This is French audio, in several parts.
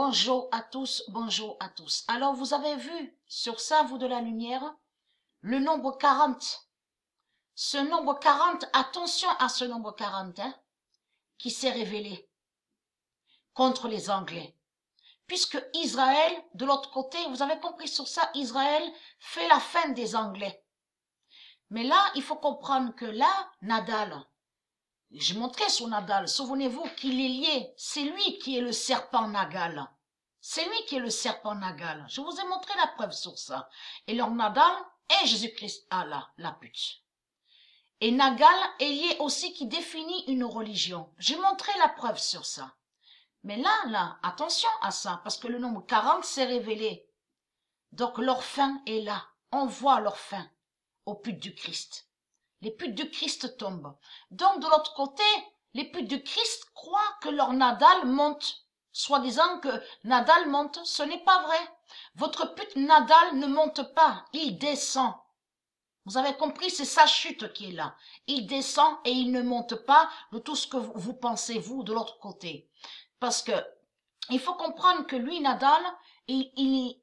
Bonjour à tous, bonjour à tous. Alors, vous avez vu sur ça, vous de la lumière, le nombre 40. Ce nombre 40, attention à ce nombre 40, hein, qui s'est révélé contre les Anglais. Puisque Israël, de l'autre côté, vous avez compris sur ça, Israël fait la fin des Anglais. Mais là, il faut comprendre que là, Nadal, je montrais sur Nadal, souvenez-vous qu'il est lié, c'est lui qui est le serpent Nagal. C'est lui qui est le serpent Nagal. Je vous ai montré la preuve sur ça. Et leur Nadal est Jésus-Christ, Allah, la pute. Et Nagal est lié aussi qui définit une religion. J'ai montré la preuve sur ça. Mais là, attention à ça, parce que le nombre 40 s'est révélé. Donc leur fin est là. On voit leur fin aux putes du Christ. Les putes du Christ tombent. Donc de l'autre côté, les putes du Christ croient que leur Nadal monte. Soi-disant que Nadal monte, ce n'est pas vrai. Votre pute Nadal ne monte pas, il descend. Vous avez compris, c'est sa chute qui est là. Il descend et il ne monte pas de tout ce que vous pensez, vous, de l'autre côté. Parce que il faut comprendre que lui, Nadal, il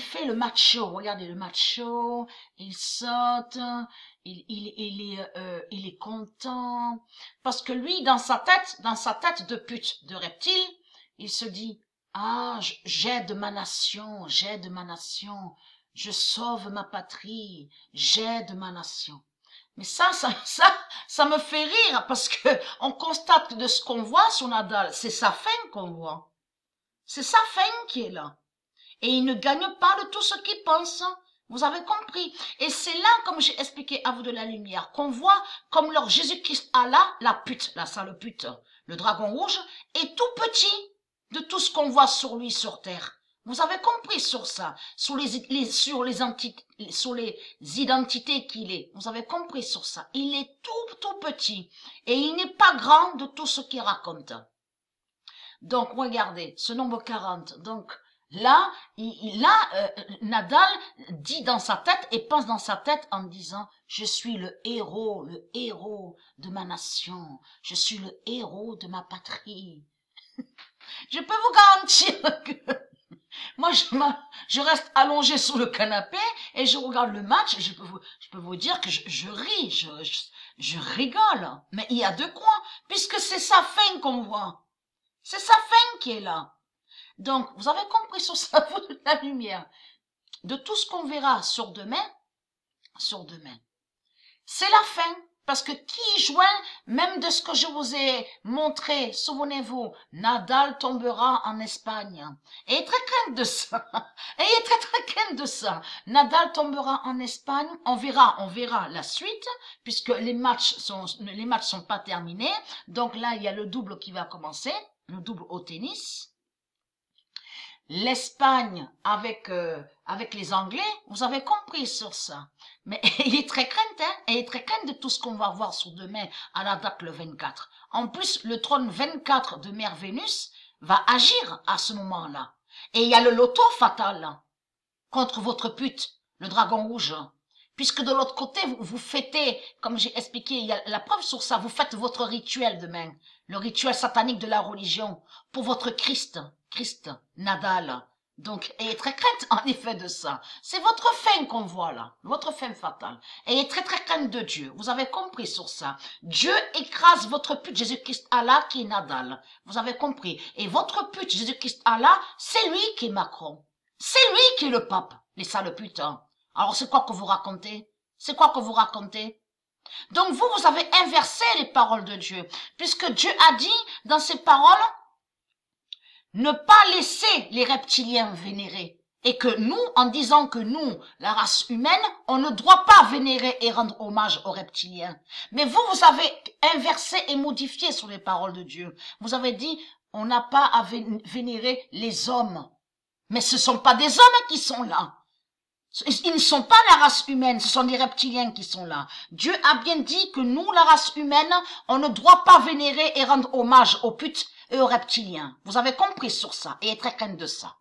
fait le macho. Regardez le macho, il saute, il est content. Parce que lui, dans sa tête de pute, de reptile, il se dit, ah, j'aide ma nation, je sauve ma patrie, j'aide ma nation. Mais ça me fait rire parce que on constate que de ce qu'on voit sur Nadal, c'est sa fin qu'on voit. C'est sa fin qui est là. Et il ne gagne pas de tout ce qu'il pense. Vous avez compris. Et c'est là, comme j'ai expliqué à vous de la lumière, qu'on voit comme leur Jésus-Christ Allah, la pute, la sale pute, le dragon rouge, est tout petit de tout ce qu'on voit sur lui sur terre. Vous avez compris sur ça, sur les identités qu'il est. Vous avez compris sur ça. Il est tout petit. Et il n'est pas grand de tout ce qu'il raconte. Donc, regardez, ce nombre 40. Donc, là, Nadal dit dans sa tête et pense dans sa tête en disant, je suis le héros de ma nation. Je suis le héros de ma patrie. Je peux vous garantir que moi, je reste allongé sur le canapé et je regarde le match. Je peux vous dire que je ris, je rigole. Mais il y a de quoi, puisque c'est sa fin qu'on voit. C'est sa fin qui est là. Donc, vous avez compris sur ça, vous de la lumière. De tout ce qu'on verra sur demain, c'est la fin. Parce que qui joint, même de ce que je vous ai montré, souvenez-vous, Nadal tombera en Espagne. Ayez très crainte de ça. Ayez très crainte de ça. Nadal tombera en Espagne. On verra la suite, puisque les matchs sont pas terminés. Donc là, il y a le double qui va commencer, le double au tennis. L'Espagne avec les Anglais, vous avez compris sur ça. Mais il est très crainte, hein, il est très crainte de tout ce qu'on va voir sur demain à la date le 24. En plus, le trône 24 de Mère Vénus va agir à ce moment-là. Et il y a le loto fatal là, contre votre pute, le dragon rouge. Puisque de l'autre côté, vous fêtez, comme j'ai expliqué, il y a la preuve sur ça, vous faites votre rituel demain, le rituel satanique de la religion, pour votre Christ, Nadal. Donc, ayez très crainte en effet de ça. C'est votre fin qu'on voit là, votre fin fatale. Ayez très crainte de Dieu. Vous avez compris sur ça. Dieu écrase votre pute Jésus-Christ Allah qui est Nadal. Vous avez compris. Et votre pute Jésus-Christ Allah, c'est lui qui est Macron. C'est lui qui est le pape, les sales putes. Hein. Alors c'est quoi que vous racontez? C'est quoi que vous racontez? Donc vous avez inversé les paroles de Dieu, puisque Dieu a dit dans ses paroles, ne pas laisser les reptiliens vénérer. Et que nous, en disant que nous, la race humaine, on ne doit pas vénérer et rendre hommage aux reptiliens. Mais vous avez inversé et modifié sur les paroles de Dieu. Vous avez dit, on n'a pas à vénérer les hommes. Mais ce ne sont pas des hommes qui sont là. Ils ne sont pas la race humaine, ce sont des reptiliens qui sont là. Dieu a bien dit que nous, la race humaine, on ne doit pas vénérer et rendre hommage aux putes et aux reptiliens. Vous avez compris sur ça et être très crainte de ça.